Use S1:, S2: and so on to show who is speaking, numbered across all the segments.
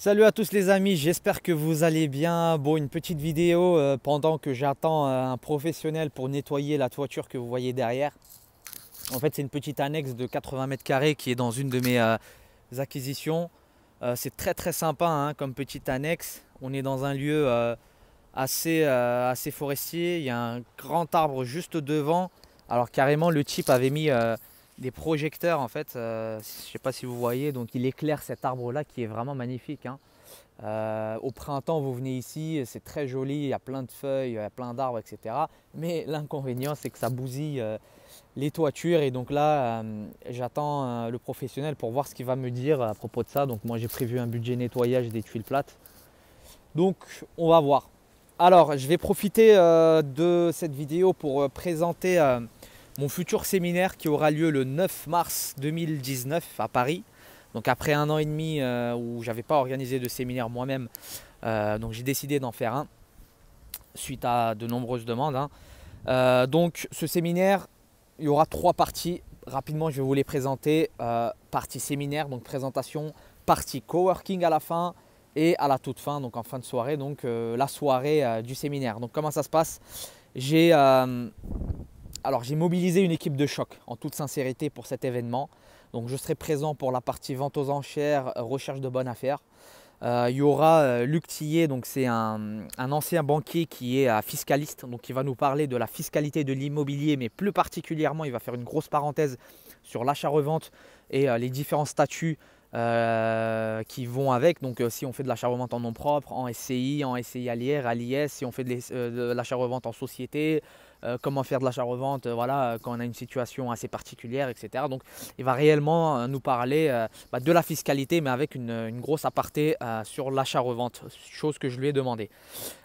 S1: Salut à tous les amis, j'espère que vous allez bien. Bon, une petite vidéo pendant que j'attends un professionnel pour nettoyer la toiture que vous voyez derrière. En fait, c'est une petite annexe de 80 mètres carrés qui est dans une de mes acquisitions. C'est très sympa hein, comme petite annexe. On est dans un lieu assez forestier. Il y a un grand arbre juste devant. Alors carrément, le type avait mis des projecteurs en fait. Je ne sais pas si vous voyez, donc il éclaire cet arbre là qui est vraiment magnifique hein. Au printemps, vous venez ici, c'est très joli, il y a plein de feuilles, il y a plein d'arbres, etc. Mais l'inconvénient, c'est que ça bousille les toitures. Et donc là, j'attends le professionnel pour voir ce qu'il va me dire à propos de ça. Donc moi, j'ai prévu un budget nettoyage des tuiles plates. Donc, on va voir. Alors, je vais profiter de cette vidéo pour présenter mon futur séminaire qui aura lieu le 9 mars 2019 à Paris. Donc après 1 an et demi où j'avais pas organisé de séminaire moi-même, donc j'ai décidé d'en faire un suite à de nombreuses demandes hein. Donc ce séminaire, il y aura 3 parties. Rapidement, je vais vous les présenter. Partie séminaire, donc présentation, partie coworking à la fin et à la toute fin, donc en fin de soirée, donc la soirée du séminaire. Donc comment ça se passe? J'ai mobilisé une équipe de choc en toute sincérité pour cet événement. Donc je serai présent pour la partie vente aux enchères, recherche de bonnes affaires. Il y aura Luc Tillet, donc c'est un ancien banquier qui est fiscaliste, donc il va nous parler de la fiscalité de l'immobilier, mais plus particulièrement il va faire une grosse parenthèse sur l'achat-revente et les différents statuts qui vont avec. Donc si on fait de l'achat-revente en nom propre, en SCI à l'IR, à l'IS, si on fait de l'achat-revente en société, comment faire de l'achat-revente voilà, quand on a une situation assez particulière, etc. Donc il va réellement nous parler de la fiscalité, mais avec une grosse aparté sur l'achat-revente, chose que je lui ai demandé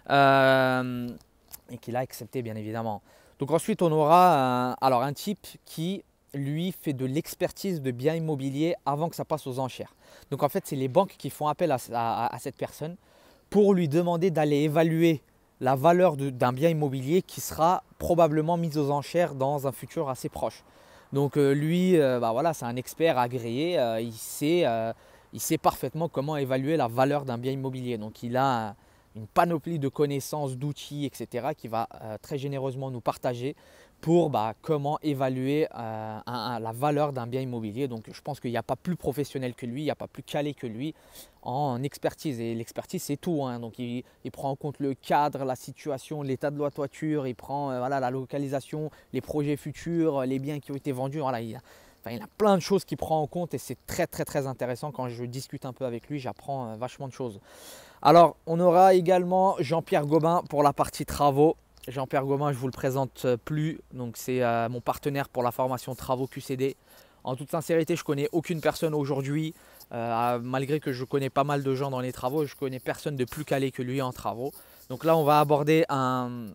S1: et qu'il a accepté bien évidemment. Donc ensuite on aura un type qui lui fait de l'expertise de biens immobiliers avant que ça passe aux enchères. Donc en fait c'est les banques qui font appel à cette personne pour lui demander d'aller évaluer la valeur d'un bien immobilier qui sera probablement mise aux enchères dans un futur assez proche. Donc lui, voilà, c'est un expert agréé, il sait parfaitement comment évaluer la valeur d'un bien immobilier. Donc il a une panoplie de connaissances, d'outils, etc. qui va très généreusement nous partager pour comment évaluer la valeur d'un bien immobilier. Donc je pense qu'il n'y a pas plus professionnel que lui, il n'y a pas plus calé que lui en expertise. Et l'expertise c'est tout hein. Donc il prend en compte le cadre, la situation, l'état de la toiture, il prend voilà, la localisation, les projets futurs, les biens qui ont été vendus. Voilà, il a plein de choses qu'il prend en compte et c'est très intéressant. Quand je discute un peu avec lui, j'apprends vachement de choses. Alors on aura également Jean-Pierre Gobin pour la partie travaux. Jean-Pierre Gobin, je ne vous le présente plus, donc c'est mon partenaire pour la formation travaux QCD. En toute sincérité, je ne connais aucune personne aujourd'hui, malgré que je connais pas mal de gens dans les travaux, je ne connais personne de plus calé que lui en travaux. Donc là, on va aborder un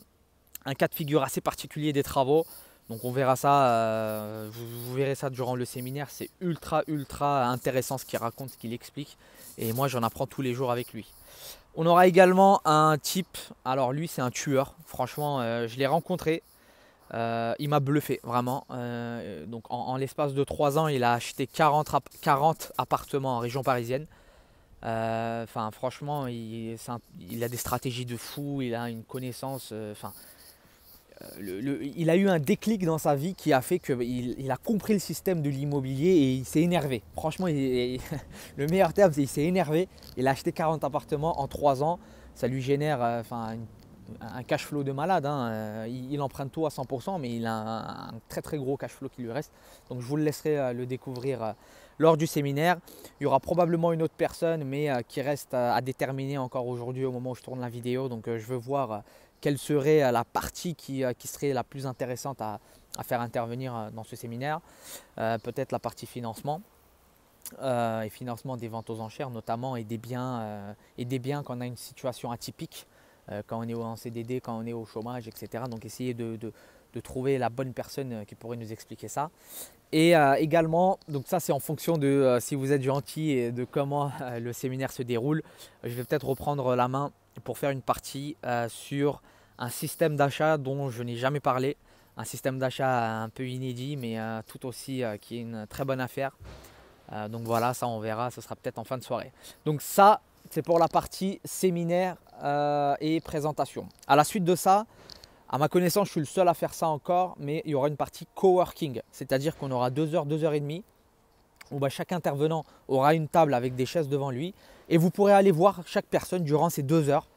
S1: cas de figure assez particulier des travaux. Donc on verra ça, vous verrez ça durant le séminaire, c'est ultra intéressant ce qu'il raconte, ce qu'il explique. Et moi, j'en apprends tous les jours avec lui. On aura également un type, alors lui c'est un tueur, franchement je l'ai rencontré, il m'a bluffé vraiment. Donc en l'espace de 3 ans il a acheté 40 appartements en région parisienne. Enfin franchement il a des stratégies de fou, il a une connaissance, il a eu un déclic dans sa vie qui a fait qu'il a compris le système de l'immobilier et il s'est énervé. Franchement, le meilleur terme, c'est qu'il s'est énervé. Il a acheté 40 appartements en 3 ans. Ça lui génère un cash flow de malade hein. Il emprunte tout à 100%, mais il a un très gros cash flow qui lui reste. Donc je vous le laisserai le découvrir lors du séminaire. Il y aura probablement une autre personne, mais qui reste à déterminer encore aujourd'hui au moment où je tourne la vidéo. Donc je veux voir quelle serait la partie qui serait la plus intéressante à faire intervenir dans ce séminaire. Peut-être la partie financement et financement des ventes aux enchères notamment, et des biens quand on a une situation atypique, quand on est en CDD, quand on est au chômage, etc. Donc essayer de trouver la bonne personne qui pourrait nous expliquer ça. Et également, donc ça c'est en fonction de si vous êtes gentil et de comment le séminaire se déroule. Je vais peut-être reprendre la main pour faire une partie sur un système d'achat dont je n'ai jamais parlé. Un système d'achat un peu inédit, mais tout aussi qui est une très bonne affaire. Donc voilà, ça on verra, ce sera peut-être en fin de soirée. Donc ça, c'est pour la partie séminaire et présentation. À la suite de ça, à ma connaissance, je suis le seul à faire ça encore, mais il y aura une partie coworking, c'est-à-dire qu'on aura 2 heures, 2 heures et demie, où chaque intervenant aura une table avec des chaises devant lui, et vous pourrez aller voir chaque personne durant ces 2 heures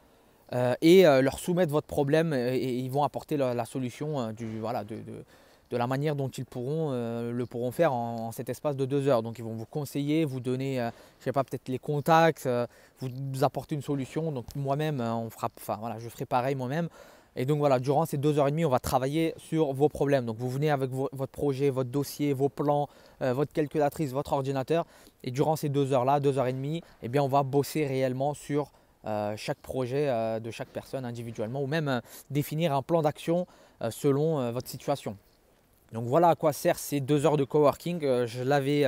S1: et leur soumettre votre problème, et ils vont apporter la solution de la manière dont ils le pourront faire en cet espace de 2 heures. Donc ils vont vous conseiller, vous donner, je ne sais pas, peut-être les contacts, vous apporter une solution. Donc moi-même, je ferai pareil moi-même. Et donc voilà, durant ces 2 heures et demie, on va travailler sur vos problèmes. Donc vous venez avec votre projet, votre dossier, vos plans, votre calculatrice, votre ordinateur. Et durant ces 2 heures-là, 2 heures et demie, eh bien, on va bosser réellement sur chaque projet de chaque personne individuellement, ou même définir un plan d'action selon votre situation. Donc voilà à quoi servent ces 2 heures de coworking. Je l'avais...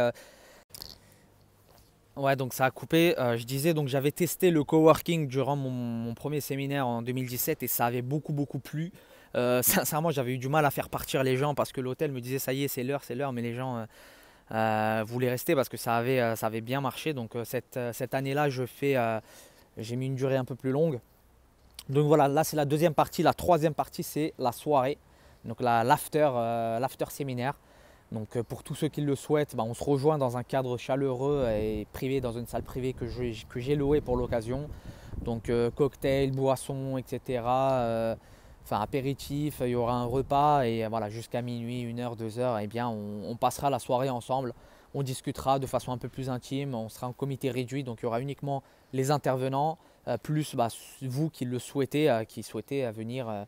S1: Ouais, donc ça a coupé. Je disais, donc j'avais testé le coworking durant mon premier séminaire en 2017 et ça avait beaucoup plu. Sincèrement, j'avais eu du mal à faire partir les gens parce que l'hôtel me disait ça y est, c'est l'heure, mais les gens voulaient rester parce que ça avait bien marché. Donc cette année-là, j'ai mis une durée un peu plus longue. Donc voilà, là c'est la deuxième partie. La troisième partie, c'est la soirée. Donc l'after séminaire. Donc pour tous ceux qui le souhaitent, on se rejoint dans un cadre chaleureux et privé, dans une salle privée que j'ai louée pour l'occasion. Donc cocktail, boissons, etc. Apéritif, il y aura un repas et voilà, jusqu'à minuit, 1 heure, 2 heures, eh bien, on passera la soirée ensemble. On discutera de façon un peu plus intime, on sera en comité réduit, donc il y aura uniquement les intervenants, plus vous qui le souhaitez, qui souhaitez venir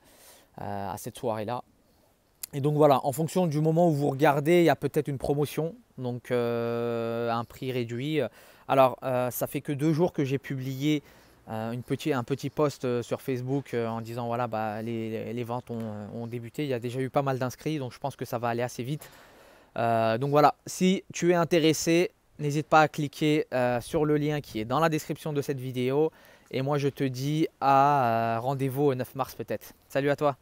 S1: à cette soirée-là. Et donc voilà, en fonction du moment où vous regardez, il y a peut-être une promotion, donc un prix réduit. Alors ça fait que 2 jours que j'ai publié un petit post sur Facebook en disant voilà, les ventes ont débuté. Il y a déjà eu pas mal d'inscrits, donc je pense que ça va aller assez vite. Donc voilà, si tu es intéressé, n'hésite pas à cliquer sur le lien qui est dans la description de cette vidéo. Et moi je te dis à rendez-vous au 9 mars peut-être. Salut à toi!